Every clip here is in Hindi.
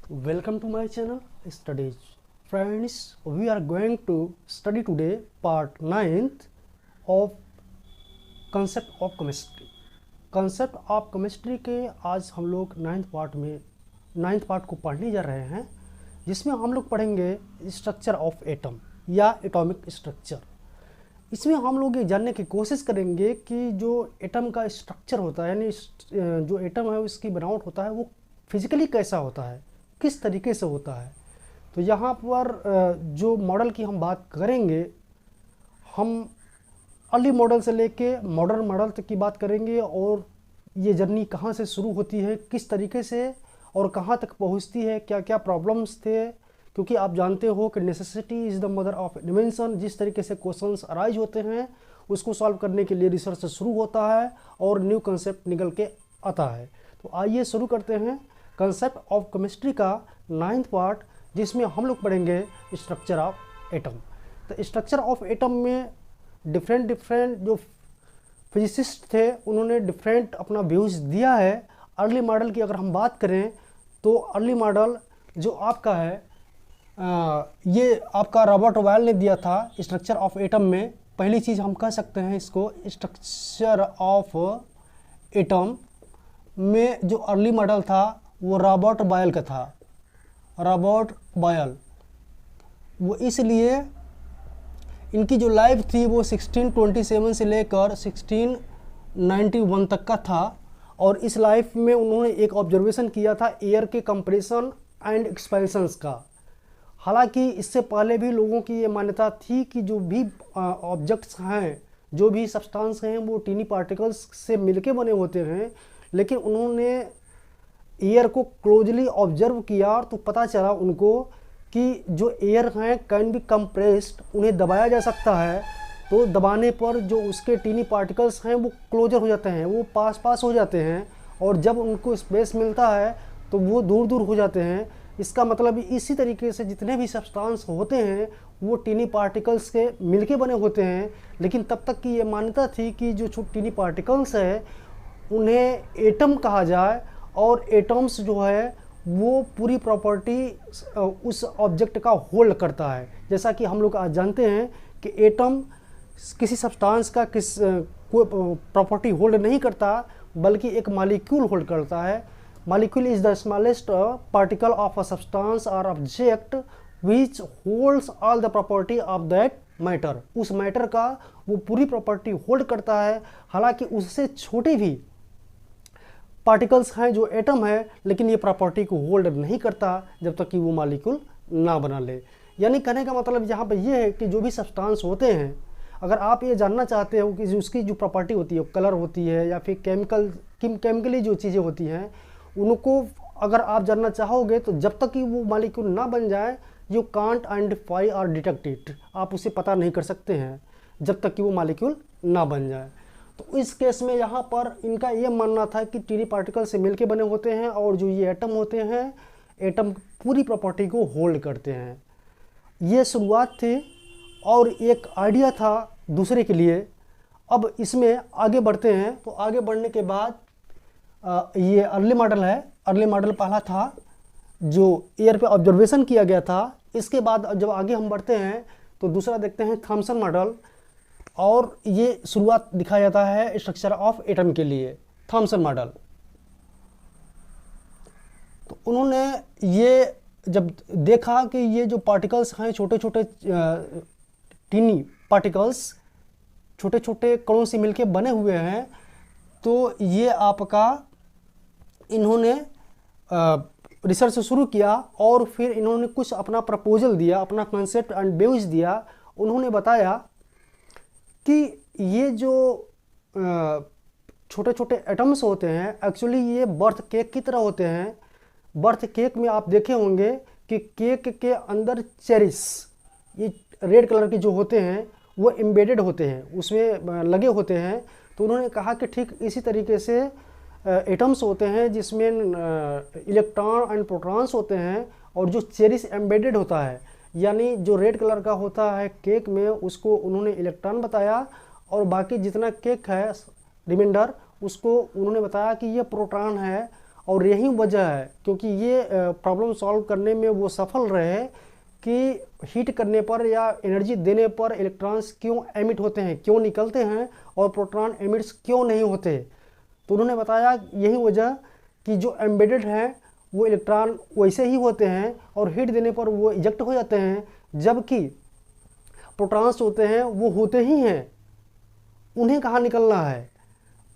Welcome to my channel Studies. Friends, we are going to study today part 9th of concept of chemistry. concept of chemistry के आज हम लोग 9th पार्ट को पढ़ने जा रहे हैं, जिसमें हम लोग पढ़ेंगे स्ट्रक्चर ऑफ एटम या एटॉमिक स्ट्रक्चर। इसमें हम लोग ये जानने की कोशिश करेंगे कि जो एटम का स्ट्रक्चर होता है, यानी जो एटम है उसकी बनावट होता है वो फिजिकली कैसा होता है, किस तरीके से होता है। तो यहाँ पर जो मॉडल की हम बात करेंगे, हम अर्ली मॉडल से लेके मॉडर्न मॉडल तक की बात करेंगे और ये जर्नी कहाँ से शुरू होती है, किस तरीके से और कहाँ तक पहुँचती है, क्या क्या प्रॉब्लम्स थे। क्योंकि आप जानते हो कि necessity is the mother of invention. जिस तरीके से क्वेश्चंस अराइज होते हैं उसको सॉल्व करने के लिए रिसर्च शुरू होता है और न्यू कंसेप्ट निकल के आता है। तो आइए शुरू करते हैं कंसेप्ट ऑफ केमिस्ट्री का 9th पार्ट, जिसमें हम लोग पढ़ेंगे स्ट्रक्चर ऑफ एटम। तो स्ट्रक्चर ऑफ एटम में डिफरेंट जो फिजिसिस्ट थे उन्होंने डिफरेंट अपना व्यूज़ दिया है। अर्ली मॉडल की अगर हम बात करें तो अर्ली मॉडल जो आपका है ये आपका रॉबर्ट बॉयल ने दिया था स्ट्रक्चर ऑफ एटम में। पहली चीज़ हम कह सकते हैं इसको, स्ट्रक्चर ऑफ एटम में जो अर्ली मॉडल था वो रॉबर्ट बॉयल का था। रॉबर्ट बॉयल वो इसलिए इनकी जो लाइफ थी वो 1627 से लेकर 1691 तक का था और इस लाइफ में उन्होंने एक ऑब्जर्वेशन किया था एयर के कंप्रेशन एंड एक्सपेंशंस का। हालांकि इससे पहले भी लोगों की ये मान्यता थी कि जो भी ऑब्जेक्ट्स हैं, जो भी सब्सटेंस हैं वो टीनी पार्टिकल्स से मिलके बने होते हैं, लेकिन उन्होंने एयर को क्लोजली ऑब्जर्व किया तो पता चला उनको कि जो एयर हैं कैन बी कंप्रेस्ड, उन्हें दबाया जा सकता है। तो दबाने पर जो उसके टीनी पार्टिकल्स हैं वो क्लोजर हो जाते हैं, वो पास हो जाते हैं और जब उनको स्पेस मिलता है तो वो दूर दूर हो जाते हैं। इसका मतलब इसी तरीके से जितने भी सब्सटेंस होते हैं वो टीनी पार्टिकल्स के मिलके बने होते हैं। लेकिन तब तक की ये मान्यता थी कि जो टीनी पार्टिकल्स है उन्हें एटम कहा जाए और एटम्स जो है वो पूरी प्रॉपर्टी उस ऑब्जेक्ट का होल्ड करता है। जैसा कि हम लोग आज जानते हैं कि एटम किसी सब्सटेंस का कोई प्रॉपर्टी होल्ड नहीं करता, बल्कि एक मॉलिक्यूल होल्ड करता है। Molecule is the smallest particle of a substance और object which holds all the property of that matter. उस मैटर का वो पूरी प्रॉपर्टी होल्ड करता है। हालांकि उससे छोटे भी पार्टिकल्स हैं जो एटम है, लेकिन ये प्रॉपर्टी को होल्ड नहीं करता जब तक कि वो मॉलिक्यूल ना बना ले। यानी कहने का मतलब यहाँ पे ये है कि जो भी सब्सटेंस होते हैं, अगर आप ये जानना चाहते हो कि उसकी जो प्रॉपर्टी होती है, कलर होती है या फिर केमिकली जो चीज़ें होती हैं, उनको अगर आप जानना चाहोगे तो जब तक कि वो मॉलिक्यूल ना बन जाए, यू कांट आइडेंटिफाई और डिटेक्ट इट, आप उसे पता नहीं कर सकते हैं जब तक कि वो मॉलिक्यूल ना बन जाए। तो इस केस में यहाँ पर इनका ये मानना था कि टीनी पार्टिकल से मिलके बने होते हैं और जो ये एटम होते हैं, एटम पूरी प्रॉपर्टी को होल्ड करते हैं। ये शुरुआत थी और एक आइडिया था दूसरे के लिए। अब इसमें आगे बढ़ते हैं। तो आगे बढ़ने के बाद ये अर्ली मॉडल है। अर्ली मॉडल पहला था जो एयर पे ऑब्जर्वेशन किया गया था। इसके बाद जब आगे हम बढ़ते हैं तो दूसरा देखते हैं थॉमसन मॉडल, और ये शुरुआत दिखाया जाता है स्ट्रक्चर ऑफ एटम के लिए, थॉमसन मॉडल। तो उन्होंने ये जब देखा कि ये जो पार्टिकल्स हैं, छोटे छोटे टीनी पार्टिकल्स छोटे छोटे कणों से मिलके बने हुए हैं, तो ये आपका इन्होंने रिसर्च शुरू किया और फिर इन्होंने कुछ अपना प्रपोजल दिया, अपना कॉन्सेप्ट एंड व्यूज दिया। उन्होंने बताया कि ये जो छोटे छोटे एटम्स होते हैं, एक्चुअली ये बर्थ केक की तरह होते हैं। बर्थ केक में आप देखे होंगे कि केक के अंदर चेरिस, ये रेड कलर के जो होते हैं वो एम्बेडेड होते हैं, उसमें लगे होते हैं। तो उन्होंने कहा कि ठीक इसी तरीके से एटम्स होते हैं जिसमें इलेक्ट्रॉन एंड प्रोटॉन्स होते हैं और जो चेरिस एम्बेडेड होता है, यानी जो रेड कलर का होता है केक में, उसको उन्होंने इलेक्ट्रॉन बताया और बाकी जितना केक है रिमाइंडर उसको उन्होंने बताया कि ये प्रोटॉन है और यही वजह है क्योंकि ये प्रॉब्लम सॉल्व करने में वो सफल रहे कि हीट करने पर या एनर्जी देने पर इलेक्ट्रॉन्स क्यों एमिट होते हैं, क्यों निकलते हैं, और प्रोटॉन एमिट्स क्यों नहीं होते। तो उन्होंने बताया यही वजह कि जो एम्बेडेड हैं वो इलेक्ट्रॉन वैसे ही होते हैं और हीट देने पर वो इजेक्ट हो जाते हैं, जबकि प्रोटॉन्स होते हैं वो होते ही हैं, उन्हें कहाँ निकलना है।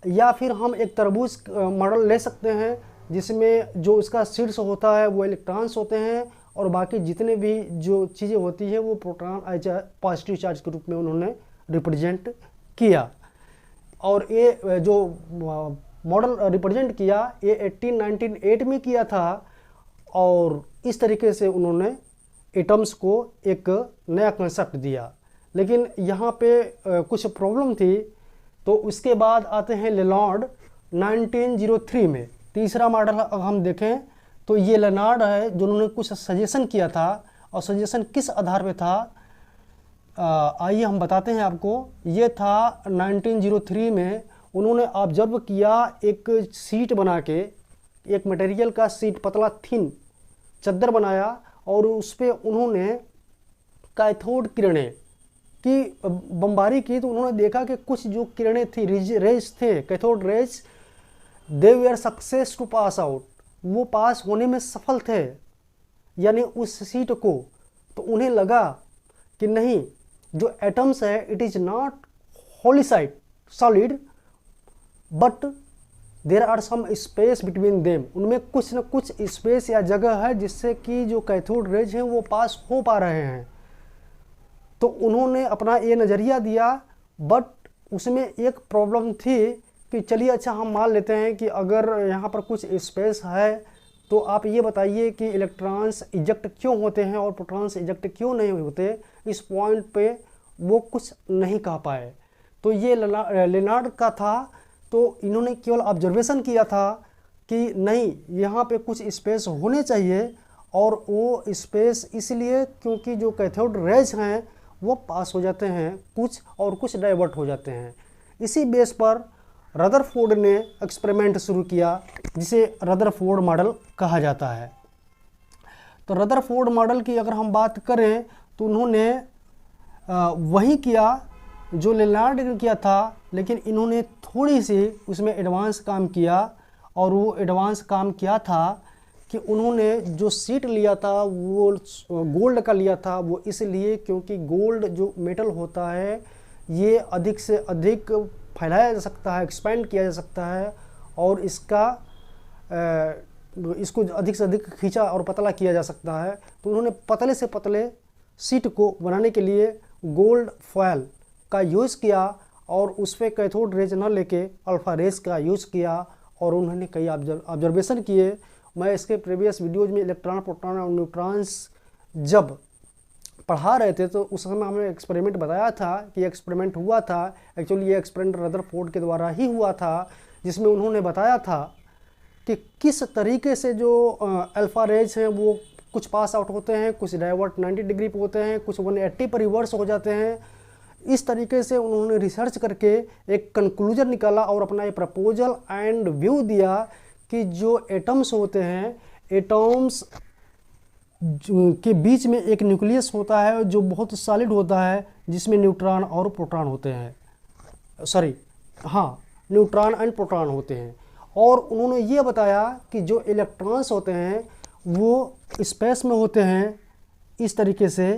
या फिर हम एक तरबूज मॉडल ले सकते हैं जिसमें जो उसका शीर्ष होता है वो इलेक्ट्रॉन्स होते हैं और बाकी जितने भी जो चीज़ें होती हैं वो प्रोटॉन एज पॉजिटिव चार्ज के रूप में उन्होंने रिप्रेजेंट किया। और ये जो मॉडल रिप्रेजेंट किया ये 1908 में किया था और इस तरीके से उन्होंने एटम्स को एक नया कंसेप्ट दिया। लेकिन यहाँ पे कुछ प्रॉब्लम थी, तो उसके बाद आते हैं लेनार्ड 1903 में। तीसरा मॉडल अगर हम देखें तो ये लेनार्ड है जो उन्होंने कुछ सजेशन किया था, और सजेशन किस आधार पे था आइए हम बताते हैं आपको। ये था 1903 में उन्होंने ऑब्जर्व किया, एक सीट बना के, एक मटेरियल का सीट पतला थिन चद्दर बनाया और उस पर उन्होंने कैथोड किरणें की बमबारी की। तो उन्होंने देखा कि कुछ जो किरणें थी, रेज थे, cathode rays, they were success to pass out, वो पास होने में सफल थे यानी उस सीट को। तो उन्हें लगा कि नहीं, जो एटम्स है it is not wholly solid but there are some space between them, उनमें कुछ न कुछ स्पेस या जगह है जिससे कि जो कैथोड रेज हैं वो पास हो पा रहे हैं। तो उन्होंने अपना ये नज़रिया दिया, बट उसमें एक प्रॉब्लम थी कि चलिए अच्छा हम मान लेते हैं कि अगर यहाँ पर कुछ स्पेस है तो आप ये बताइए कि इलेक्ट्रॉन्स इजेक्ट क्यों होते हैं और प्रोटॉन्स इजेक्ट क्यों नहीं होते। इस पॉइंट पे वो कुछ नहीं कह पाए। तो ये लेनार्ड का था। तो इन्होंने केवल ऑब्जर्वेशन किया था कि नहीं, यहाँ पे कुछ स्पेस होने चाहिए, और वो स्पेस इसलिए क्योंकि जो कैथोड रेज हैं वो पास हो जाते हैं कुछ और कुछ डाइवर्ट हो जाते हैं। इसी बेस पर रदरफोर्ड ने एक्सपेरिमेंट शुरू किया जिसे रदरफोर्ड मॉडल कहा जाता है। तो रदरफोर्ड मॉडल की अगर हम बात करें तो उन्होंने वही किया जो लेनार्ड ने किया था, लेकिन इन्होंने थोड़ी सी उसमें एडवांस काम किया। और वो एडवांस काम क्या था कि उन्होंने जो सीट लिया था वो गोल्ड का लिया था। वो इसलिए क्योंकि गोल्ड जो मेटल होता है ये अधिक से अधिक फैलाया जा सकता है, एक्सपेंड किया जा सकता है, और इसको अधिक से अधिक खींचा और पतला किया जा सकता है। तो उन्होंने पतले से पतले सीट को बनाने के लिए गोल्ड फॉयल का यूज़ किया और उस पर कैथोड रेज न लेके अल्फ़ा रेज का यूज़ किया, और उन्होंने कई ऑब्जर्वेशन किए। मैं इसके प्रीवियस वीडियोज में इलेक्ट्रॉन, प्रोटॉन और न्यूट्रॉन्स जब पढ़ा रहे थे तो उस समय हमने एक्सपेरिमेंट बताया था कि एक्सपेरिमेंट हुआ था। एक्चुअली ये एक्सपेरिमेंट रदरफोर्ड के द्वारा ही हुआ था, जिसमें उन्होंने बताया था कि किस तरीके से जो अल्फ़ा रेज हैं वो कुछ पास आउट होते हैं, कुछ डाइवर्ट 90 डिग्री पे होते हैं, कुछ 180 पर रिवर्स हो जाते हैं। इस तरीके से उन्होंने रिसर्च करके एक कंक्लूजन निकाला और अपना ये प्रपोजल एंड व्यू दिया कि जो एटम्स होते हैं, एटम्स के बीच में एक न्यूक्लियस होता है जो बहुत सॉलिड होता है, जिसमें न्यूट्रॉन और प्रोटॉन होते हैं, न्यूट्रॉन एंड प्रोटॉन होते हैं। और उन्होंने ये बताया कि जो इलेक्ट्रॉन्स होते हैं वो स्पेस में होते हैं इस तरीके से।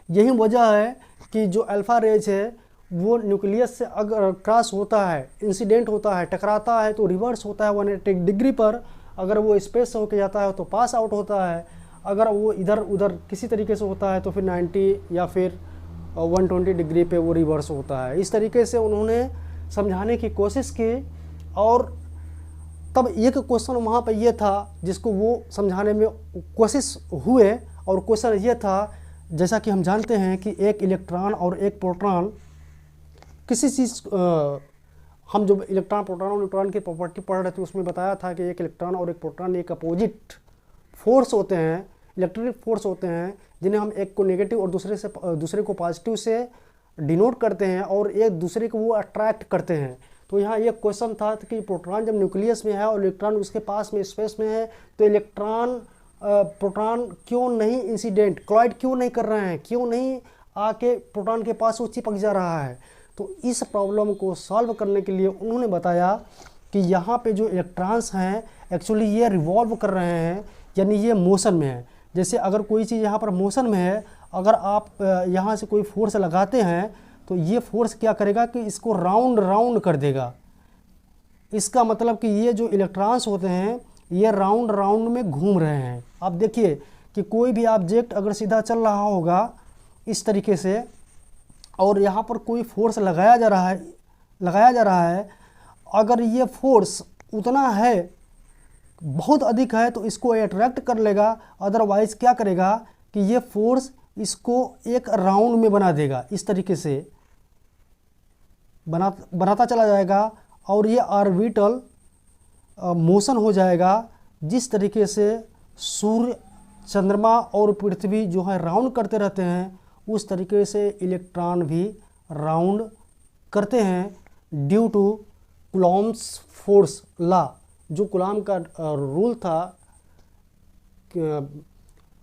यही वजह है कि जो अल्फ़ा रेज है वो न्यूक्लियस से अगर क्रॉस होता है, इंसिडेंट होता है, टकराता है तो रिवर्स होता है 180 डिग्री पर। अगर वो स्पेस से होकर जाता है तो पास आउट होता है। अगर वो इधर उधर किसी तरीके से होता है तो फिर 90 या फिर 120 डिग्री पे वो रिवर्स होता है। इस तरीके से उन्होंने समझाने की कोशिश की। और तब एक क्वेश्चन वहाँ पे ये था जिसको वो समझाने में कोशिश हुए, और क्वेश्चन ये था, जैसा कि हम जानते हैं कि एक इलेक्ट्रॉन और एक प्रोटॉन किसी चीज़ हम जब इलेक्ट्रॉन, प्रोटॉन और न्यूट्रॉन की प्रॉपर्टी पढ़ रहे थे उसमें बताया था कि एक इलेक्ट्रॉन और एक प्रोटॉन एक अपोजिट फोर्स होते हैं, इलेक्ट्रिक फोर्स होते हैं, जिन्हें हम एक को नेगेटिव और दूसरे को पॉजिटिव से डिनोट करते हैं और एक दूसरे को वो अट्रैक्ट करते हैं। तो यहाँ ये क्वेश्चन था कि प्रोटॉन जब न्यूक्लियस में है और इलेक्ट्रॉन उसके पास में स्पेस में है, तो इलेक्ट्रॉन प्रोटॉन क्यों नहीं इंसिडेंट क्लॉइड क्यों नहीं कर रहे हैं, क्यों नहीं आके प्रोटॉन के पास वो चिपक जा रहा है। तो इस प्रॉब्लम को सॉल्व करने के लिए उन्होंने बताया कि यहाँ पे जो इलेक्ट्रॉन्स हैं एक्चुअली ये रिवॉल्व कर रहे हैं, यानी ये मोशन में है। जैसे अगर कोई चीज़ यहाँ पर मोशन में है, अगर आप यहाँ से कोई फोर्स लगाते हैं तो ये फोर्स क्या करेगा कि इसको राउंड राउंड कर देगा। इसका मतलब कि ये जो इलेक्ट्रॉन्स होते हैं ये राउंड राउंड में घूम रहे हैं। आप देखिए कि कोई भी ऑब्जेक्ट अगर सीधा चल रहा होगा इस तरीके से और यहाँ पर कोई फोर्स लगाया जा रहा है, अगर ये फोर्स उतना है, बहुत अधिक है, तो इसको अट्रैक्ट कर लेगा। अदरवाइज क्या करेगा कि ये फोर्स इसको एक राउंड में बना देगा, इस तरीके से बनाता चला जाएगा और ये ऑर्बिटल मोशन हो जाएगा। जिस तरीके से सूर्य, चंद्रमा और पृथ्वी जो है राउंड करते रहते हैं, उस तरीके से इलेक्ट्रॉन भी राउंड करते हैं due to Coulomb's force law. जो कूलॉम का रूल था,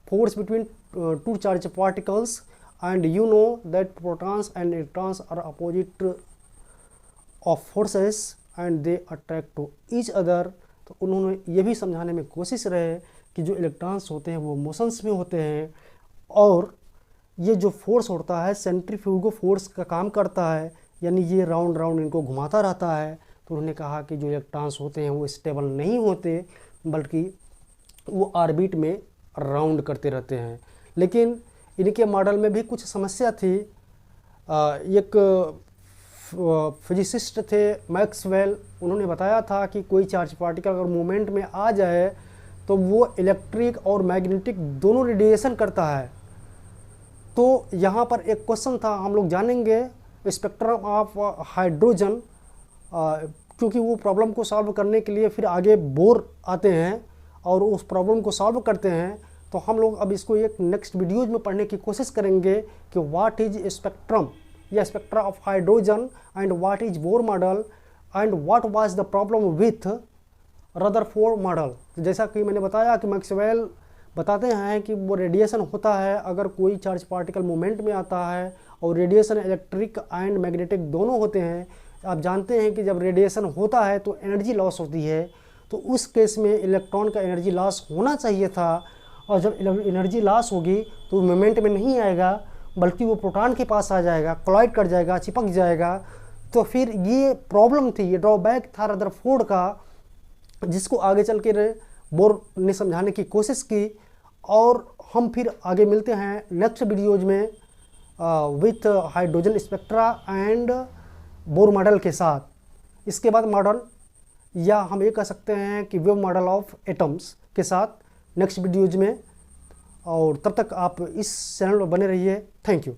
force between two charge particles, and you know that protons and electrons are opposite of forces and they attract to each other. तो उन्होंने ये भी समझाने में कोशिश रहे कि जो इलेक्ट्रॉन्स होते हैं वो मोशंस में होते हैं और ये जो फोर्स होता है सेंट्रीफ्यूगो फोर्स का काम करता है, यानी ये राउंड राउंड इनको घुमाता रहता है। तो उन्होंने कहा कि जो इलेक्ट्रॉन्स होते हैं वो स्टेबल नहीं होते, बल्कि वो ऑर्बिट में राउंड करते रहते हैं। लेकिन इनके मॉडल में भी कुछ समस्या थी। एक फिजिसिस्ट थे मैक्सवेल, उन्होंने बताया था कि कोई चार्ज पार्टिकल अगर मूवमेंट में आ जाए तो वो इलेक्ट्रिक और मैग्नेटिक दोनों रेडिएशन करता है। तो यहाँ पर एक क्वेश्चन था, हम लोग जानेंगे स्पेक्ट्रम ऑफ हाइड्रोजन, क्योंकि वो प्रॉब्लम को सॉल्व करने के लिए फिर आगे बोर आते हैं और उस प्रॉब्लम को सॉल्व करते हैं। तो हम लोग अब इसको एक नेक्स्ट वीडियोज में पढ़ने की कोशिश करेंगे कि व्हाट इज स्पेक्ट्रम या spectra of hydrogen and what is Bohr model and what was the problem with Rutherford model. जैसा कि मैंने बताया कि मैक्सवेल बताते हैं कि वो रेडिएशन होता है अगर कोई चार्ज पार्टिकल मूवमेंट में आता है, और रेडिएशन इलेक्ट्रिक एंड मैग्नेटिक दोनों होते हैं। आप जानते हैं कि जब रेडिएशन होता है तो एनर्जी लॉस होती है, तो उस केस में इलेक्ट्रॉन का एनर्जी लॉस होना चाहिए था, और जब एनर्जी लॉस होगी तो मूवमेंट में नहीं आएगा बल्कि वो प्रोटॉन के पास आ जाएगा, क्लॉइड कर जाएगा, चिपक जाएगा। तो फिर ये प्रॉब्लम थी, ये ड्रॉबैक था रदरफोर्ड का, जिसको आगे चल के बोर ने समझाने की कोशिश की। और हम फिर आगे मिलते हैं नेक्स्ट वीडियोज में with hydrogen spectra and Bohr model के साथ। इसके बाद मॉडल, या हम ये कह सकते हैं कि वेव मॉडल ऑफ एटम्स के साथ नेक्स्ट वीडियोज में। और तब तक आप इस चैनल पर बने रहिए। Thank you.